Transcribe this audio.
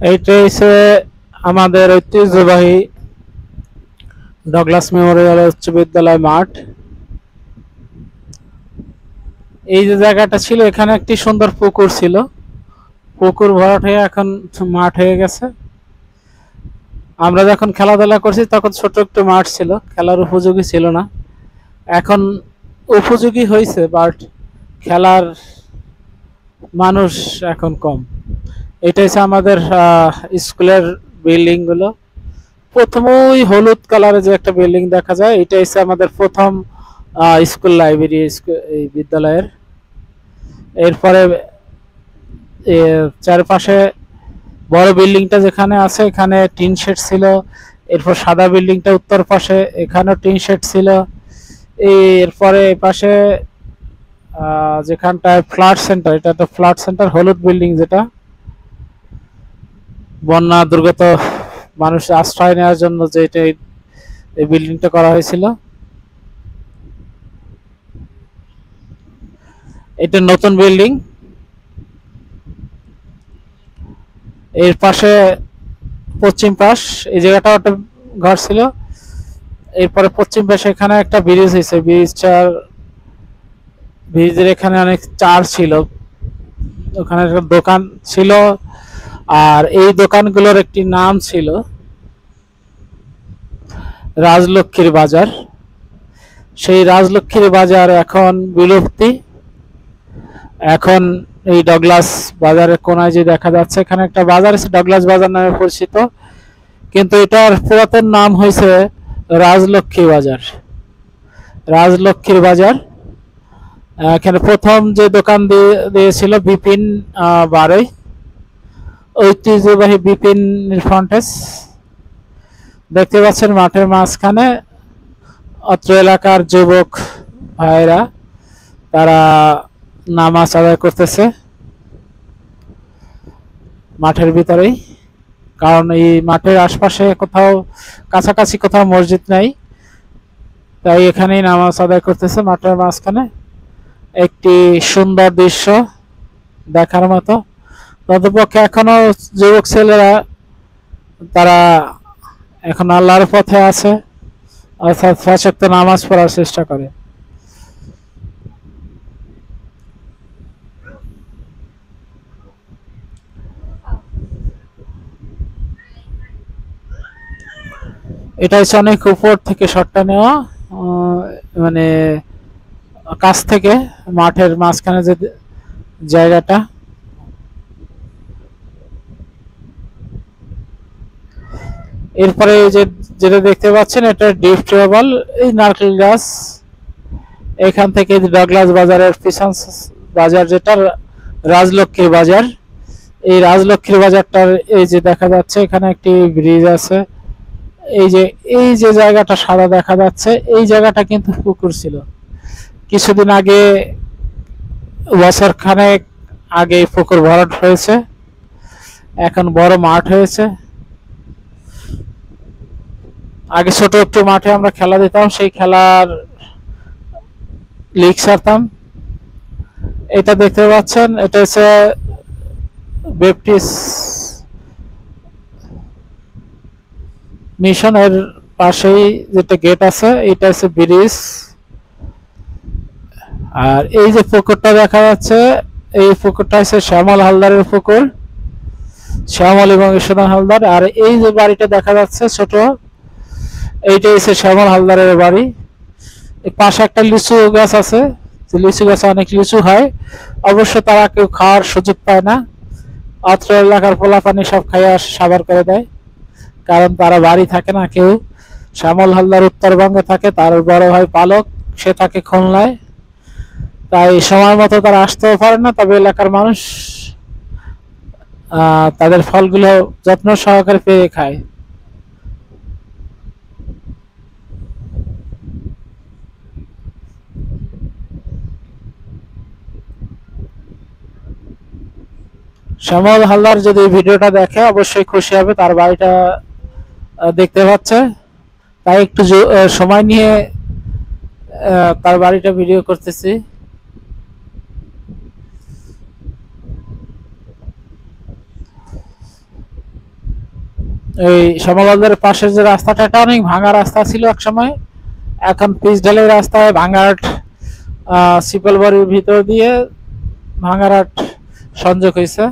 এইটা হচ্ছে আমাদের ঐতিহ্যবাহী ডগলাস মেমোরিয়াল উচ্চ বিদ্যালয় মাঠ। এই যে জায়গাটা ছিল, এখানে একটি সুন্দর পুকুর ছিল। পুকুর ভরাট হয়ে এখন মাঠ হয়ে গেছে। আমরা যখন খেলাধুলা করছি তখন ছোট একটু মাঠ ছিল, খেলার উপযোগী ছিল না। এখন উপযোগী হয়েছে, বাট খেলার মানুষ এখন কম। এটা হচ্ছে আমাদের স্কুলের বিল্ডিং গুলো। প্রথমেই হলুদ কালারের যে একটা বিল্ডিং দেখা যায়, এটা হচ্ছে আমাদের প্রথম স্কুল লাইব্রেরি এই বিদ্যালয়ের। এরপরে চারপাশে বড় বিল্ডিংটা যেখানে আছে এখানে টিন শেড ছিল। এরপর সাদা বিল্ডিংটা উত্তর পাশে, এখানেও টিন শেড ছিল। এরপরে পাশে যেখানটায় ফ্ল্যাট সেন্টার, এটা একটা ফ্ল্যাট সেন্টার, হলুদ বিল্ডিং, যেটা বন্যা দুর্গত মানুষ আশ্রয় নেওয়ার জন্য যে এই বিল্ডিংটা করা হয়েছিল। এটা নতুন বিল্ডিং। এর পাশে পশ্চিম পাশ, এই জায়গাটাও একটা ঘর ছিল। এরপরে পশ্চিম পাশে এখানে একটা ব্রিজ হয়েছে। ব্রিজের এখানে অনেক চার ছিল, ওখানে একটা দোকান ছিল। আর এই দোকানগুলোর একটি নাম ছিল রাজলক্ষ্মীর বাজার। সেই রাজলক্ষ্মীর বাজার এখন বিলুপ্তি। এখন এই ডগলাস বাজারের কোনায় যে দেখা যাচ্ছে, এখানে একটা বাজার আছে ডগলাস বাজার নামে পরিচিত, কিন্তু এটার পুরাতন নাম হয়েছে রাজলক্ষ্মী বাজার। রাজলক্ষ্মীর বাজার। এখানে প্রথম যে দোকান দিয়েছিল বিপিন বারই, ঐতিহ্যবাহী বিপিন ফ্রন্টেজ। দেখতে পাচ্ছেন মাঠের মাঝখানে অত্র এলাকার যুবক ভাইরা তারা নামাজ আদায় করতেছে মাঠের ভিতরেই। কারণ এই মাঠের আশপাশে কোথাও কাছাকাছি কোথাও মসজিদ নাই, তাই এখানেই নামাজ আদায় করতেছে মাঠের মাঝখানে। একটি সুন্দর দৃশ্য দেখার মতো। তদপক্ষে এখনো যুবক ছেলেরা তারা এখন আল্লাহর পথে আছে, অর্থাৎ পাঁচ ওয়াক্ত নামাজ পড়ার চেষ্টা করে। এটা হচ্ছে অনেক উপর থেকে শটটা নেওয়া, মানে কাছ থেকে মাঠের মাঝখানে যে জায়গাটা। এরপরে যে যেটা দেখতে পাচ্ছেন এটা ডিপ টেবল, এই নারকেল গাছ। এখান থেকে ডগলাস বাজারের পিছন বাজার, যেটা রাজলক্ষ্মীর বাজার। এই রাজলক্ষ্মীর বাজারটার এই যে দেখা যাচ্ছে এখানে একটি ব্রিজ আছে। এই যে জায়গাটা সাদা দেখা যাচ্ছে, এই জায়গাটা কিন্তু পুকুর ছিল। কিছুদিন আগে, বছর খানেক আগে পুকুর ভরাট হয়েছে, এখন বড় মাঠ হয়েছে। আগে ছোট একটু মাঠে আমরা খেলা দিতাম, সেই খেলার লিগ সারতাম। এটা দেখতে পাচ্ছেন, এটা হচ্ছে বেপটিস্ট মিশনের পাশেই যেটা গেট আছে, এটা হচ্ছে ব্রিজ। আর এই যে পুকুরটা দেখা যাচ্ছে, এই পুকুরটা হচ্ছে শ্যামল হালদারের পুকুর, শ্যামল এবং ঈশ্বর হালদার। আর এই যে বাড়িটা দেখা যাচ্ছে ছোট, এইটা হচ্ছে শ্যামল হালদারের বাড়ি। এই পাশে একটা লিচু গাছ আছে, লিচু গাছে অনেক লিচু হয়, অবশ্য তারা কেউ খাওয়ার সুযোগ পায় না। অত্র এলাকার পোলা পানি সব খাইয়া সাবার করে দেয়, কারণ তারা বাড়ি থাকে না কেউ। শ্যামল হালদার উত্তরবঙ্গে থাকে, তার বড় ভাই পালক, সে থাকে খুলনায়, তাই সময় মতো তারা আসতেও পারে না। তবে এলাকার মানুষ তাদের ফলগুলো যত্ন সহকারে পেয়ে খায়। শ্যামল হালদার যদি ভিডিওটা দেখে অবশ্যই খুশি হবে, তার বাড়িটা দেখতে পাচ্ছে। তাই একটু সময় নিয়ে তার বাড়িটা ভিডিও করতেছি। এই শ্যামল হালদারের পাশের যে রাস্তাটা, এটা অনেক ভাঙা রাস্তা ছিল এক সময়, এখন পিচ ঢালাই রাস্তায় ভাঙাট শিপল বাড়ির ভিতর দিয়ে ভাঙারাট সংযোগ হয়েছে।